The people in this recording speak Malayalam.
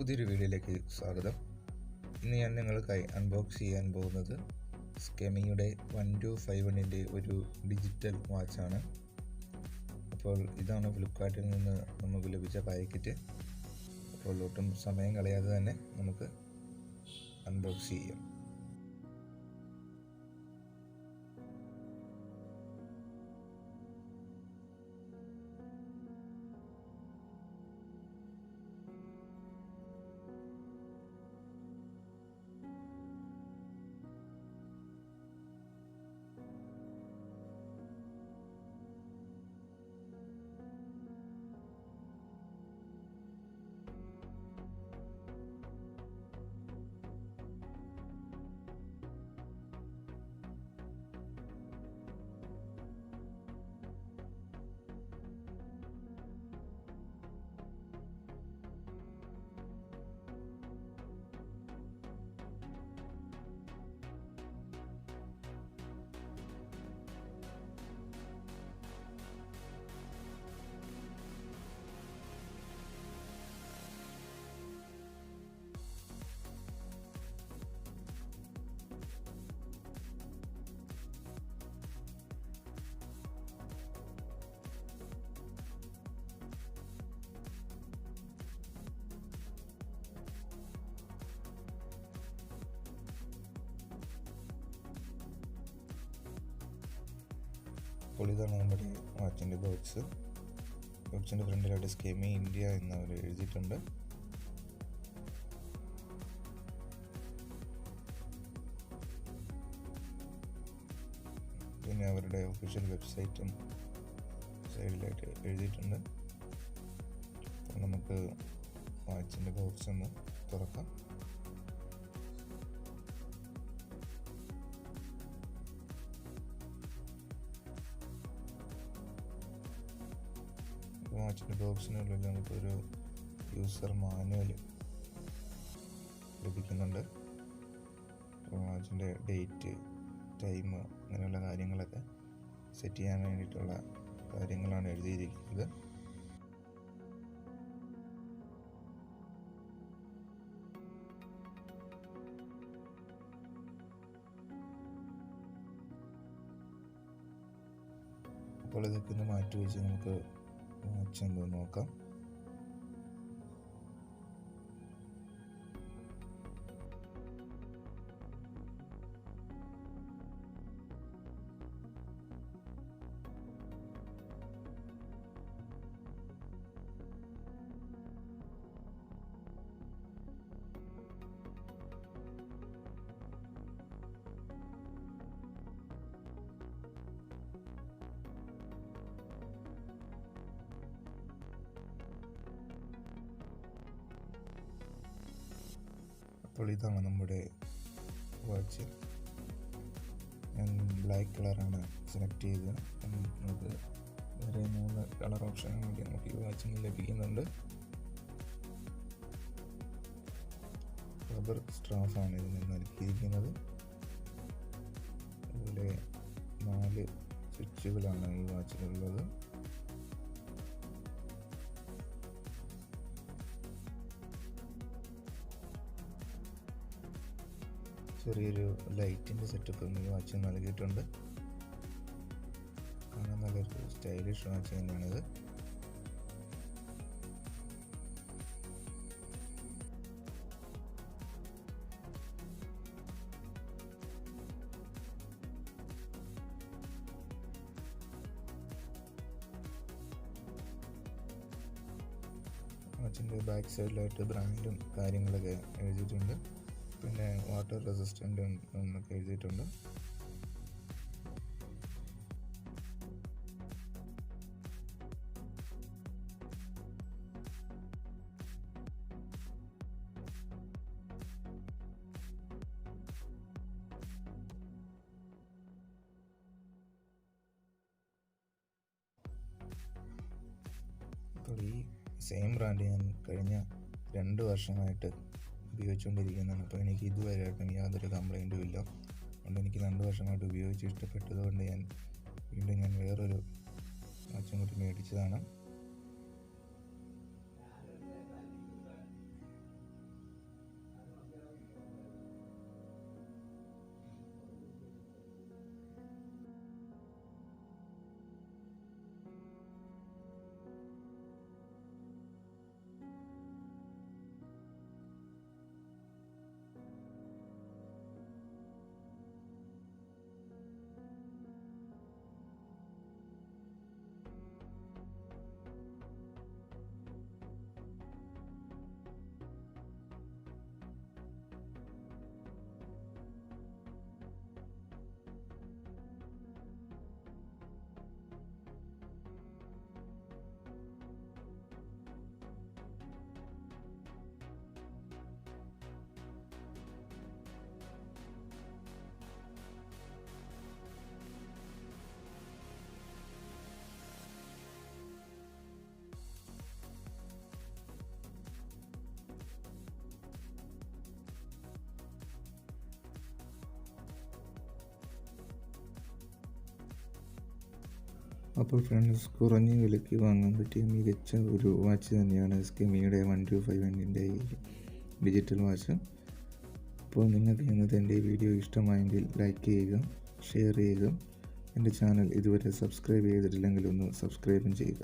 പുതിയൊരു വീഡിയോയിലേക്ക് സ്വാഗതം. ഇന്ന് ഞാൻ നിങ്ങൾക്കായി അൺബോക്സ് ചെയ്യാൻ പോകുന്നത് സ്കെമിയുടെ 1251 ഒരു ഡിജിറ്റൽ വാച്ചാണ്. അപ്പോൾ ഇതാണ് ഫ്ലിപ്കാർട്ടിൽ നിന്ന് നമുക്ക് ലഭിച്ച പാക്കറ്റ്. അപ്പോൾ ഒട്ടും സമയം കളയാതെ തന്നെ നമുക്ക് അൺബോക്സ് ചെയ്യാം. അപ്പോൾ ഇതാണ് നമ്മുടെ വാച്ചിൻ്റെ ബോക്സ്. ബോക്സിൻ്റെ ഫ്രണ്ടിലായിട്ട് സ്കെമൈ ഇന്ത്യ എന്നവർ എഴുതിയിട്ടുണ്ട്. പിന്നെ അവരുടെ ഒഫീഷ്യൽ വെബ്സൈറ്റും സൈഡിലായിട്ട് എഴുതിയിട്ടുണ്ട്. അപ്പോൾ നമുക്ക് വാച്ചിൻ്റെ ബോക്സ് ഒന്ന് തുറക്കാം. വാച്ചിൻ്റെ ബോക്സിനുള്ളിൽ നമുക്കൊരു യൂസർ മാനുവൽ ലഭിക്കുന്നുണ്ട്. വാച്ചിൻ്റെ ഡേറ്റ്, ടൈം, അങ്ങനെയുള്ള കാര്യങ്ങളൊക്കെ സെറ്റ് ചെയ്യാൻ വേണ്ടിയിട്ടുള്ള കാര്യങ്ങളാണ് എഴുതിയിരിക്കുന്നത്. അപ്പോൾ ഇതൊക്കെ ഒന്ന് മാറ്റി വെച്ച് നമുക്ക് വാച്ച് എന്തോ നോക്കാം. അപ്പോൾ ഇതാണ് നമ്മുടെ വാച്ച്. ഞാൻ ബ്ലാക്ക് കളറാണ് സെലക്ട് ചെയ്തത്. നമുക്ക് വേറെ 3 കളർ ഓപ്ഷൻ കൂടി നമുക്ക് ഈ വാച്ചിന് ലഭിക്കുന്നുണ്ട്. റബ്ബർ സ്ട്രാപ്പാണ് ഇതിന് നൽകിയിരിക്കുന്നത്. അതുപോലെ 4 സ്വിച്ചുകളാണ് ഈ വാച്ചിലുള്ളത്. ചെറിയൊരു ലൈറ്റിൻ്റെ സെറ്റപ്പ് ഈ വാച്ച് നൽകിയിട്ടുണ്ട്. കാണാൻ നല്ലൊരു സ്റ്റൈലിഷ് വാച്ച് തന്നെയാണിത്. വാച്ചിൻ്റെ ബാക്ക് സൈഡിലായിട്ട് ബ്രാൻഡും കാര്യങ്ങളൊക്കെ എഴുതിയിട്ടുണ്ട്. പിന്നെ വാട്ടർ റെസിസ്റ്റൻ്റ് എന്നൊക്കെ എഴുതിയിട്ടുണ്ട്. അപ്പോൾ ഈ സെയിം ബ്രാൻഡ് ഞാൻ കഴിഞ്ഞ 2 വർഷമായിട്ട് ഉപയോഗിച്ചുകൊണ്ടിരിക്കുന്നതാണ്. അപ്പോൾ എനിക്ക് ഇതുവരെയായിട്ടും യാതൊരു കംപ്ലൈൻറ്റും ഇല്ല. അതുകൊണ്ട് എനിക്ക് 2 വർഷമായിട്ട് ഉപയോഗിച്ച് ഇഷ്ടപ്പെട്ടതുകൊണ്ട് വീണ്ടും ഞാൻ വേറൊരു വാച്ചും കൂടി മേടിച്ചതാണ്. അപ്പോൾ ഫ്രണ്ട്സ്, കുറഞ്ഞ വിലയ്ക്ക് വാങ്ങാൻ പറ്റിയ മികച്ച ഒരു വാച്ച് തന്നെയാണ് സ്കെമിയുടെ 1251 ഈ ഡിജിറ്റൽ വാച്ച്. അപ്പോൾ നിങ്ങൾക്ക് ഇന്നത്തെ എൻ്റെ വീഡിയോ ഇഷ്ടമായെങ്കിൽ ലൈക്ക് ചെയ്യുക, ഷെയർ ചെയ്യുക. എൻ്റെ ചാനൽ ഇതുവരെ സബ്സ്ക്രൈബ് ചെയ്തിട്ടില്ലെങ്കിൽ ഒന്ന് സബ്സ്ക്രൈബും ചെയ്യുക.